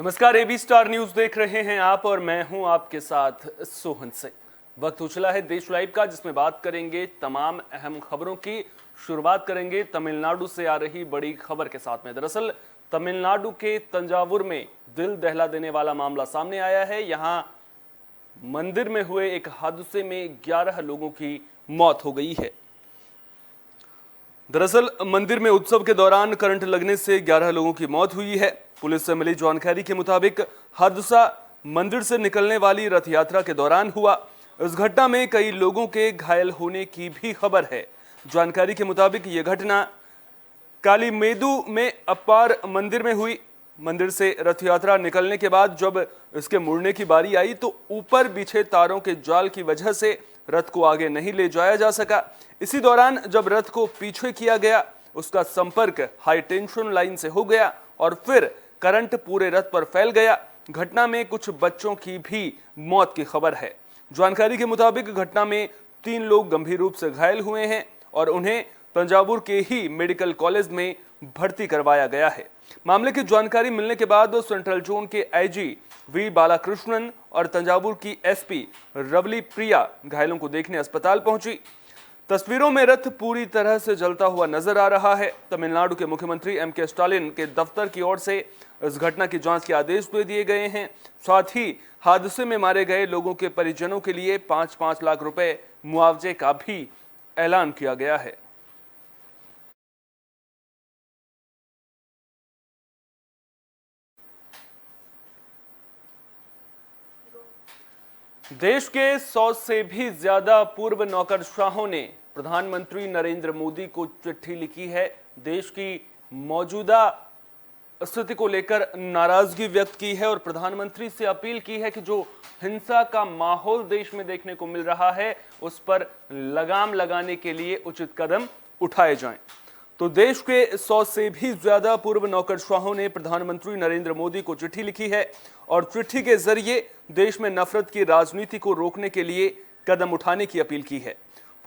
नमस्कार, AB star news देख रहे हैं आप और मैं हूं आपके साथ सोहन सिंह। वक्त हो चला है देश लाइव का, जिसमें बात करेंगे तमाम अहम खबरों की। शुरुआत करेंगे तमिलनाडु से आ रही बड़ी खबर के साथ में। दरअसल तमिलनाडु के तंजावुर में दिल दहला देने वाला मामला सामने आया है। यहां मंदिर में हुए एक हादसे में 11 लोगों की मौत हो गई है। दरअसल मंदिर में उत्सव के दौरान करंट लगने से 11 लोगों की मौत हुई है। पुलिस से मिली जानकारी के मुताबिक हादसा मंदिर से निकलने वाली रथ यात्रा के दौरान हुआ। इस घटना में कई लोगों के घायल होने की भी खबर है। जानकारी के मुताबिक यह घटना कालीमेदु में अप्पार मंदिर में हुई। मंदिर से रथ यात्रा निकलने के बाद जब इसके मुड़ने की बारी आई तो ऊपर बिछे तारों के जाल की वजह से रथ को आगे नहीं ले जाया जा सका। इसी दौरान जब रथ को पीछे किया गया, उसका संपर्क हाई टेंशन लाइन से हो गया और फिर करंट पूरे रथ पर फैल गया। घटना में कुछ बच्चों की भी मौत की खबर है। जानकारी के मुताबिक घटना में 3 लोग गंभीर रूप से घायल हुए हैं और उन्हें तंजावुर के ही मेडिकल कॉलेज में भर्ती करवाया गया है। मामले की जानकारी मिलने के बाद सेंट्रल जोन के आईजी वी बालाकृष्णन और तंजावुर की एसपी रवली प्रिया घायलों को देखने अस्पताल पहुंची। तस्वीरों में रथ पूरी तरह से जलता हुआ नजर आ रहा है। तमिलनाडु के मुख्यमंत्री एमके स्टालिन के दफ्तर की ओर से इस घटना की जांच के आदेश दे दिए गए हैं। साथ ही हादसे में मारे गए लोगों के परिजनों के लिए 5-5 लाख रुपए मुआवजे का भी ऐलान किया गया है। देश के 100 से भी ज्यादा पूर्व नौकरशाहों ने प्रधानमंत्री नरेंद्र मोदी को चिट्ठी लिखी है। देश की मौजूदा स्थिति को लेकर नाराजगी व्यक्त की है और प्रधानमंत्री से अपील की है कि जो हिंसा का माहौल देश में देखने को मिल रहा है, उस पर लगाम लगाने के लिए उचित कदम उठाए जाएं। तो देश के 100 से भी ज्यादा पूर्व नौकरशाहों ने प्रधानमंत्री नरेंद्र मोदी को चिट्ठी लिखी है और चिट्ठी के जरिए देश में नफरत की राजनीति को रोकने के लिए कदम उठाने की अपील की है।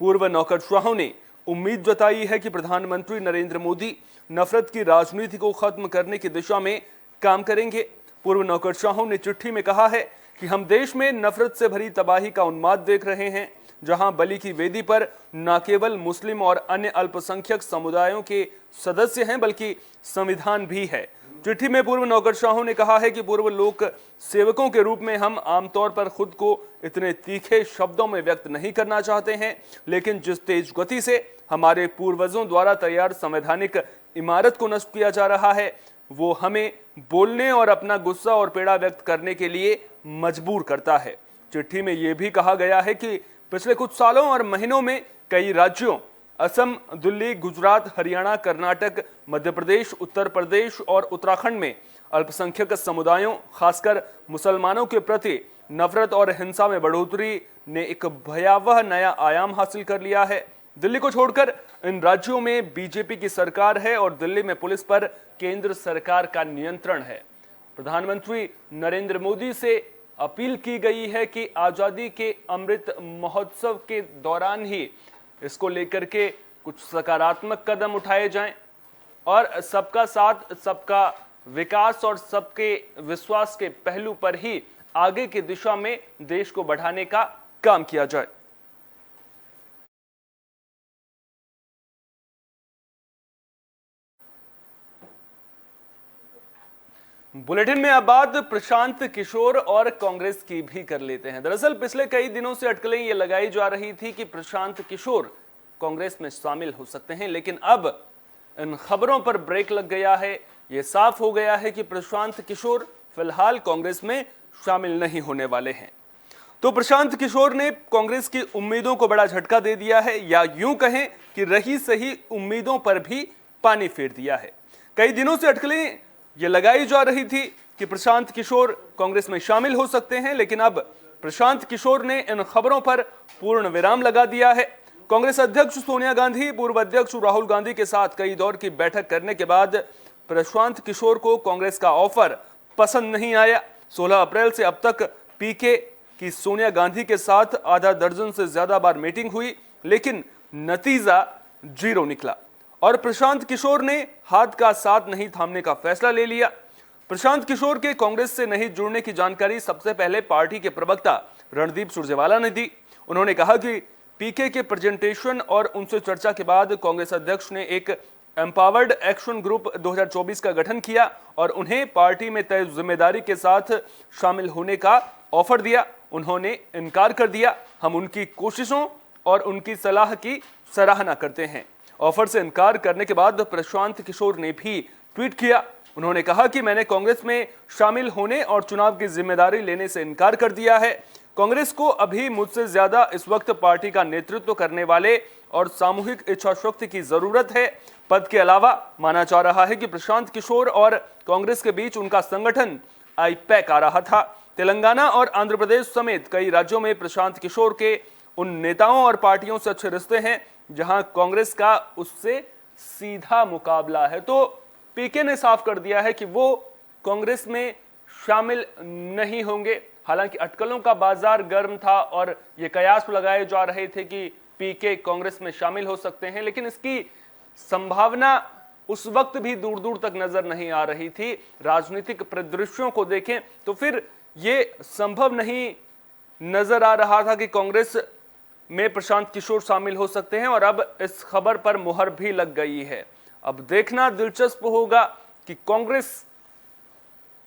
पूर्व नौकरशाहों ने उम्मीद जताई है कि प्रधानमंत्री नरेंद्र मोदी नफरत की राजनीति को खत्म करने की दिशा में काम करेंगे। पूर्व नौकरशाहों ने चिट्ठी में कहा है कि हम देश में नफरत से भरी तबाही का उन्माद देख रहे हैं, जहां बलि की वेदी पर न केवल मुस्लिम और अन्य अल्पसंख्यक समुदायों के सदस्य हैं, बल्कि संविधान भी है। चिट्ठी में पूर्व नौकरशाहों ने कहा है कि पूर्व लोक सेवकों के रूप में हम आमतौर पर खुद को इतने तीखे शब्दों में व्यक्त नहीं करना चाहते हैं, लेकिन जिस तेज गति से हमारे पूर्वजों द्वारा तैयार संवैधानिक इमारत को नष्ट किया जा रहा है, वो हमें बोलने और अपना गुस्सा और पीड़ा व्यक्त करने के लिए मजबूर करता है। चिट्ठी में यह भी कहा गया है कि पिछले कुछ सालों और महीनों में कई राज्यों असम, दिल्ली, गुजरात, हरियाणा, कर्नाटक, मध्य प्रदेश, उत्तर प्रदेश और उत्तराखंड में अल्पसंख्यक समुदायों, खासकर मुसलमानों के प्रति नफरत और हिंसा में बढ़ोतरी ने एक भयावह नया आयाम हासिल कर लिया है। दिल्ली को छोड़कर इन राज्यों में बीजेपी की सरकार है और दिल्ली में पुलिस पर केंद्र सरकार का नियंत्रण है। प्रधानमंत्री नरेंद्र मोदी से अपील की गई है कि आजादी के अमृत महोत्सव के दौरान ही इसको लेकर के कुछ सकारात्मक कदम उठाए जाएं और सबका साथ, सबका विकास और सबके विश्वास के पहलू पर ही आगे की दिशा में देश को बढ़ाने का काम किया जाए। बुलेटिन में अब बात प्रशांत किशोर और कांग्रेस की भी कर लेते हैं। दरअसल पिछले कई दिनों से अटकलें ये लगाई जा रही थी कि प्रशांत किशोर कांग्रेस में शामिल हो सकते हैं, लेकिन अब इन खबरों पर ब्रेक लग गया है। ये साफ हो गया है कि प्रशांत किशोर फिलहाल कांग्रेस में शामिल नहीं होने वाले हैं। तो प्रशांत किशोर ने कांग्रेस की उम्मीदों को बड़ा झटका दे दिया है, या यूं कहें कि रही सही उम्मीदों पर भी पानी फेर दिया है। कई दिनों से अटकलें ये लगाई जा रही थी कि प्रशांत किशोर कांग्रेस में शामिल हो सकते हैं, लेकिन अब प्रशांत किशोर ने इन खबरों पर पूर्ण विराम लगा दिया है। कांग्रेस अध्यक्ष सोनिया गांधी, पूर्व अध्यक्ष राहुल गांधी के साथ कई दौर की बैठक करने के बाद प्रशांत किशोर को कांग्रेस का ऑफर पसंद नहीं आया। 16 अप्रैल से अब तक पीके की सोनिया गांधी के साथ आधा दर्जन से ज्यादा बार मीटिंग हुई, लेकिन नतीजा 0 निकला और प्रशांत किशोर ने हाथ का साथ नहीं थामने का फैसला ले लिया। प्रशांत किशोर के कांग्रेस से नहीं जुड़ने की जानकारी सबसे पहले पार्टी के प्रवक्ता रणदीप सुरजेवाला ने दी। उन्होंने कहा कि पीके के प्रेजेंटेशन और उनसे चर्चा के बाद कांग्रेस अध्यक्ष ने एक एम्पावर्ड एक्शन ग्रुप 2024 का गठन किया और उन्हें पार्टी में तय जिम्मेदारी के साथ शामिल होने का ऑफर दिया। उन्होंने इनकार कर दिया। हम उनकी कोशिशों और उनकी सलाह की सराहना करते हैं। ऑफर से इनकार करने के बाद प्रशांत किशोर ने भी ट्वीट किया। उन्होंने कहा कि मैंने कांग्रेस में शामिल होने और चुनाव की जिम्मेदारी लेने से इनकार कर दिया है। कांग्रेस को अभी मुझसे ज्यादा इस वक्त पार्टी का नेतृत्व करने वाले और सामूहिक इच्छा शक्ति की जरूरत है। पद के अलावा माना जा रहा है कि प्रशांत किशोर और कांग्रेस के बीच उनका संगठन आईपैक आ रहा था। तेलंगाना और आंध्र प्रदेश समेत कई राज्यों में प्रशांत किशोर के उन नेताओं और पार्टियों से अच्छे रिश्ते हैं जहां कांग्रेस का उससे सीधा मुकाबला है। तो पीके ने साफ कर दिया है कि वो कांग्रेस में शामिल नहीं होंगे। हालांकि अटकलों का बाजार गर्म था और ये कयास लगाए जा रहे थे कि पीके कांग्रेस में शामिल हो सकते हैं, लेकिन इसकी संभावना उस वक्त भी दूर दूर तक नजर नहीं आ रही थी। राजनीतिक परिदृश्यों को देखें तो फिर ये संभव नहीं नजर आ रहा था कि कांग्रेस में प्रशांत किशोर शामिल हो सकते हैं और अब इस खबर पर मुहर भी लग गई है। अब देखना दिलचस्प होगा कि कांग्रेस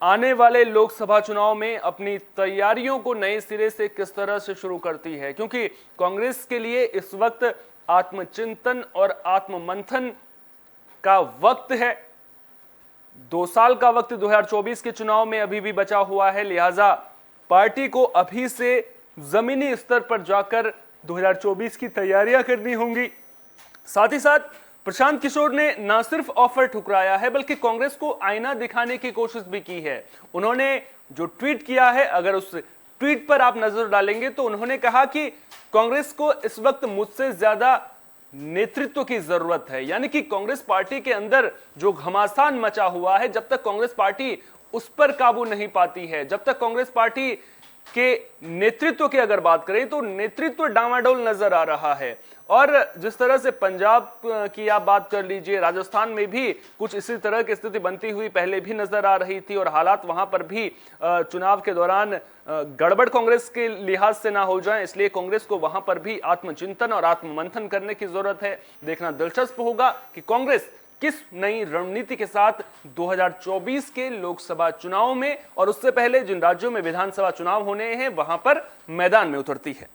आने वाले लोकसभा चुनाव में अपनी तैयारियों को नए सिरे से किस तरह से शुरू करती है, क्योंकि कांग्रेस के लिए इस वक्त आत्मचिंतन और आत्ममंथन का वक्त है। 2 साल का वक्त 2024 के चुनाव में अभी भी बचा हुआ है, लिहाजा पार्टी को अभी से जमीनी स्तर पर जाकर 2024 की तैयारियां करनी होंगी। साथ ही साथ प्रशांत किशोर ने न सिर्फ ऑफर ठुकराया है बल्कि कांग्रेस को आईना दिखाने की कोशिश भी की है। उन्होंने जो ट्वीट किया है, अगर उस ट्वीट पर आप नजर डालेंगे तो उन्होंने कहा कि कांग्रेस को इस वक्त मुझसे ज्यादा नेतृत्व की जरूरत है। यानी कि कांग्रेस पार्टी के अंदर जो घमासान मचा हुआ है, जब तक कांग्रेस पार्टी उस पर काबू नहीं पाती है, जब तक कांग्रेस पार्टी के नेतृत्व की अगर बात करें तो नेतृत्व डामाडोल नजर आ रहा है। और जिस तरह से पंजाब की आप बात कर लीजिए, राजस्थान में भी कुछ इसी तरह की स्थिति बनती हुई पहले भी नजर आ रही थी और हालात वहां पर भी चुनाव के दौरान गड़बड़ कांग्रेस के लिहाज से ना हो जाए, इसलिए कांग्रेस को वहां पर भी आत्मचिंतन और आत्ममंथन करने की जरूरत है। देखना दिलचस्प होगा कि कांग्रेस किस नई रणनीति के साथ 2024 के लोकसभा चुनाव में और उससे पहले जिन राज्यों में विधानसभा चुनाव होने हैं वहां पर मैदान में उतरती है।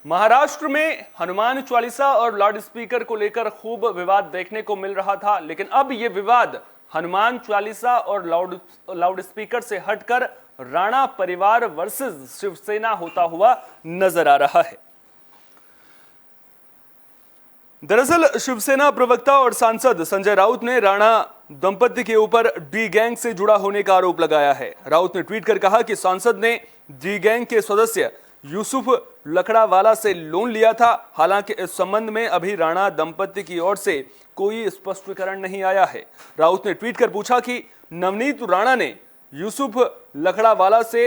महाराष्ट्र में हनुमान चालीसा और लाउड स्पीकर को लेकर खूब विवाद देखने को मिल रहा था, लेकिन अब यह विवाद हनुमान चालीसा और लाउड स्पीकर से हटकर राणा परिवार वर्सेस शिवसेना होता हुआ नजर आ रहा है। दरअसल शिवसेना प्रवक्ता और सांसद संजय राउत ने राणा दंपति के ऊपर डी गैंग से जुड़ा होने का आरोप लगाया है। राउत ने ट्वीट कर कहा कि सांसद ने डी गैंग के सदस्य यूसुफ लकड़ावाला से लोन लिया था। हालांकि इस संबंध में अभी राणा दंपति की ओर से कोई स्पष्टीकरण नहीं आया है। राउत ने ट्वीट कर पूछा कि नवनीत राणा ने यूसुफ लकड़ावाला से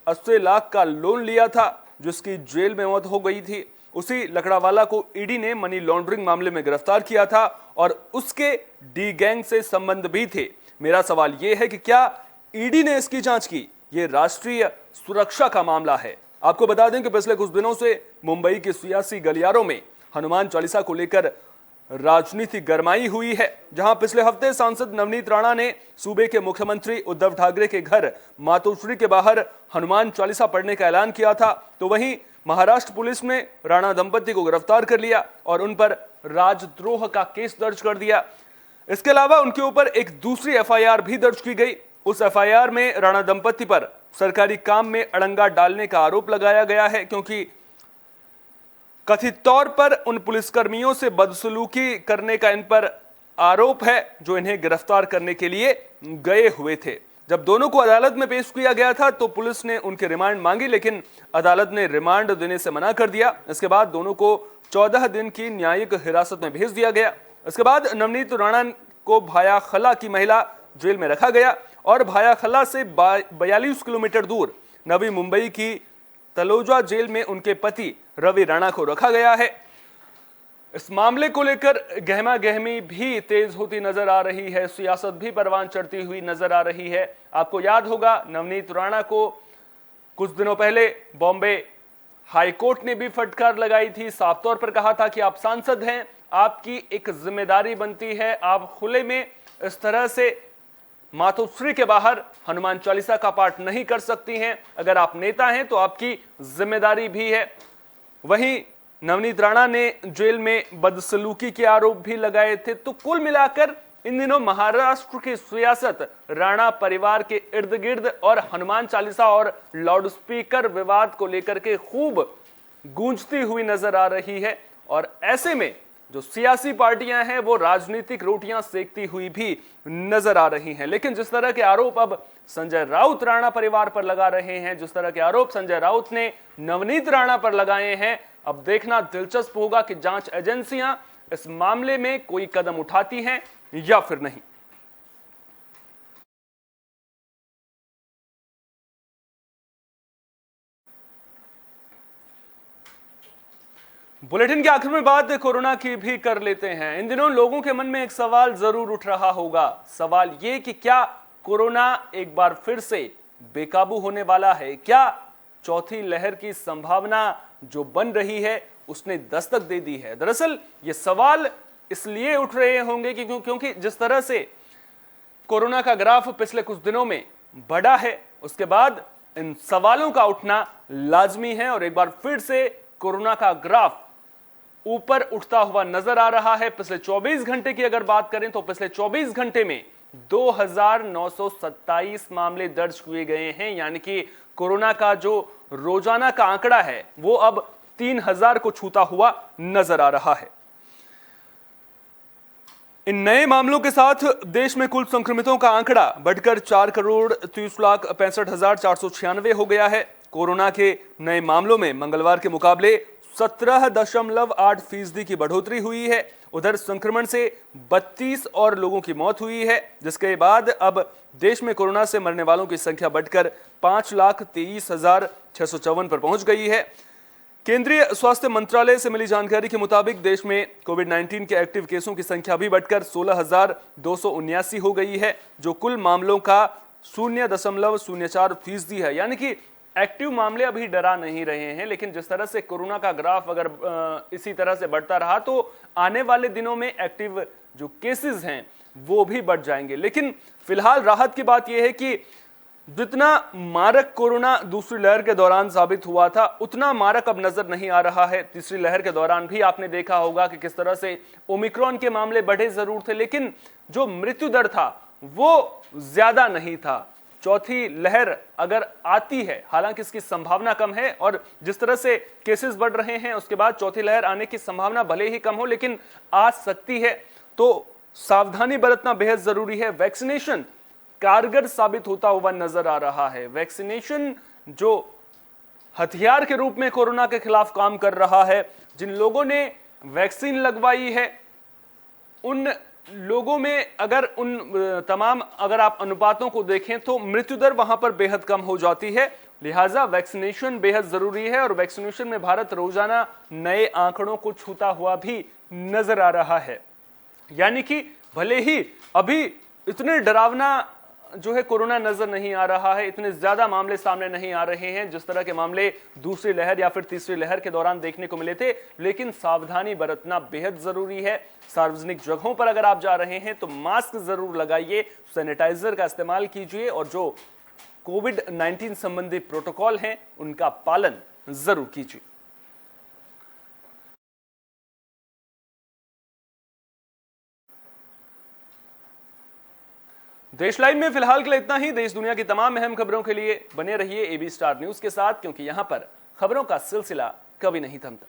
80 लाख का लोन लिया था जिसकी जेल में मौत हो गई थी। उसी लकड़ावाला को ईडी ने मनी लॉन्ड्रिंग मामले में गिरफ्तार किया था और उसके डी गैंग से संबंध भी थे। मेरा सवाल यह है कि क्या ईडी ने इसकी जांच की? यह राष्ट्रीय सुरक्षा का मामला है। आपको बता दें कि पिछले कुछ दिनों से मुंबई के सियासी गलियारों में हनुमान चालीसा को लेकर राजनीति गरमाई हुई है, जहां पिछले हफ्ते सांसद नवनीत राणा ने सूबे के मुख्यमंत्री उद्धव ठाकरे के घर मातोश्री के बाहर हनुमान चालीसा पढ़ने का ऐलान किया था, तो वहीं महाराष्ट्र पुलिस ने राणा दंपति को गिरफ्तार कर लिया और उन पर राजद्रोह का केस दर्ज कर दिया। इसके अलावा उनके ऊपर एक दूसरी एफआईआर भी दर्ज की गई। उस एफआईआर में राणा दंपति पर सरकारी काम में अड़ंगा डालने का आरोप लगाया गया है, क्योंकि कथित तौर पर उन पुलिसकर्मियों से बदसलूकी करने का इन पर आरोप है जो इन्हें गिरफ्तार करने के लिए गए हुए थे। जब दोनों को अदालत में पेश किया गया था तो पुलिस ने उनके रिमांड मांगी, लेकिन अदालत ने रिमांड देने से मना कर दिया। इसके बाद दोनों को 14 दिन की न्यायिक हिरासत में भेज दिया गया। इसके बाद नवनीत राणा को भाया खला की महिला जेल में रखा गया और भाया खला से 42 किलोमीटर दूर नवी मुंबई की तलोजा जेल में उनके पति रवि राणा को रखा गया है। इस मामले को लेकर गहमा गहमी भी तेज होती नजर आ रही है, सियासत भी परवान चढ़ती हुई नजर आ रही है। आपको याद होगा नवनीत राणा को कुछ दिनों पहले बॉम्बे हाई कोर्ट ने भी फटकार लगाई थी, साफ तौर पर कहा था कि आप सांसद हैं, आपकी एक जिम्मेदारी बनती है, आप खुले में इस तरह से मातोश्री के बाहर हनुमान चालीसा का पाठ नहीं कर सकती हैं। अगर आप नेता हैं तो आपकी जिम्मेदारी भी है। वहीं नवनीत राणा ने जेल में बदसलूकी के आरोप भी लगाए थे। तो कुल मिलाकर इन दिनों महाराष्ट्र की सियासत राणा परिवार के इर्द गिर्द और हनुमान चालीसा और लाउडस्पीकर विवाद को लेकर के खूब गूंजती हुई नजर आ रही है। और ऐसे में जो सियासी पार्टियां हैं वो राजनीतिक रोटियां सेकती हुई भी नजर आ रही हैं। लेकिन जिस तरह के आरोप अब संजय राउत राणा परिवार पर लगा रहे हैं, जिस तरह के आरोप संजय राउत ने नवनीत राणा पर लगाए हैं, अब देखना दिलचस्प होगा कि जांच एजेंसियां इस मामले में कोई कदम उठाती हैं या फिर नहीं। बुलेटिन के आखिर में बात कोरोना की भी कर लेते हैं। इन दिनों लोगों के मन में एक सवाल जरूर उठ रहा होगा, सवाल ये कि क्या कोरोना एक बार फिर से बेकाबू होने वाला है? क्या चौथी लहर की संभावना जो बन रही है उसने दस्तक दे दी है? दरअसल ये सवाल इसलिए उठ रहे होंगे कि क्योंकि जिस तरह से कोरोना का ग्राफ पिछले कुछ दिनों में बढ़ा है, उसके बाद इन सवालों का उठना लाजमी है और एक बार फिर से कोरोना का ग्राफ ऊपर उठता हुआ नजर आ रहा है। पिछले 24 घंटे की अगर बात करें तो पिछले 24 घंटे में 2927 मामले दर्ज किए गए हैं, यानी कि कोरोना का जो रोजाना का आंकड़ा है वो अब 3000 को छूता हुआ नजर आ रहा है। इन नए मामलों के साथ देश में कुल संक्रमितों का आंकड़ा बढ़कर 4,30,65,496 हो गया है। कोरोना के नए मामलों में मंगलवार के मुकाबले 17.8% की बढ़ोतरी हुई है। उधर संक्रमण से 32 और लोगों की मौत हुई है, जिसके बाद अब देश में कोरोना से मरने वालों की संख्या बढ़कर 5,23,654 पर पहुंच गई है। केंद्रीय स्वास्थ्य मंत्रालय से मिली जानकारी के मुताबिक देश में कोविड-19 के एक्टिव केसों की संख्या भी बढ़कर 16,279 हो गई है, जो कुल मामलों का 0.04% है। यानी कि एक्टिव मामले अभी डरा नहीं रहे हैं, लेकिन जिस तरह से कोरोना का ग्राफ अगर इसी तरह से बढ़ता रहा तो आने वाले दिनों में एक्टिव जो केसेस हैं वो भी बढ़ जाएंगे। लेकिन फिलहाल राहत की बात यह है कि जितना मारक कोरोना दूसरी लहर के दौरान साबित हुआ था, उतना मारक अब नजर नहीं आ रहा है। तीसरी लहर के दौरान भी आपने देखा होगा कि किस तरह से ओमिक्रॉन के मामले बढ़े जरूर थे, लेकिन जो मृत्यु दर था वो ज्यादा नहीं था। चौथी लहर अगर आती है, हालांकि इसकी संभावना कम है, और जिस तरह से केसेस बढ़ रहे हैं उसके बाद चौथी लहर आने की संभावना भले ही कम हो लेकिन आ सकती है। तो सावधानी बरतना बेहद जरूरी है। वैक्सीनेशन कारगर साबित होता हुआ नजर आ रहा है। वैक्सीनेशन जो हथियार के रूप में कोरोना के खिलाफ काम कर रहा है। जिन लोगों ने वैक्सीन लगवाई है उन लोगों में अगर अगर आप अनुपातों को देखें तो मृत्यु दर वहां पर बेहद कम हो जाती है। लिहाजा वैक्सीनेशन बेहद जरूरी है और वैक्सीनेशन में भारत रोजाना नए आंकड़ों को छूता हुआ भी नजर आ रहा है। यानी कि भले ही अभी इतने डरावना जो है कोरोना नजर नहीं आ रहा है, इतने ज्यादा मामले सामने नहीं आ रहे हैं जिस तरह के मामले दूसरी लहर या फिर तीसरी लहर के दौरान देखने को मिले थे, लेकिन सावधानी बरतना बेहद जरूरी है। सार्वजनिक जगहों पर अगर आप जा रहे हैं तो मास्क जरूर लगाइए, सैनिटाइजर का इस्तेमाल कीजिए और जो कोविड-19 संबंधी प्रोटोकॉल हैं उनका पालन जरूर कीजिए। देश लाइव में फिलहाल के लिए इतना ही। देश दुनिया की तमाम अहम खबरों के लिए बने रहिए AB स्टार न्यूज के साथ, क्योंकि यहां पर खबरों का सिलसिला कभी नहीं थमता।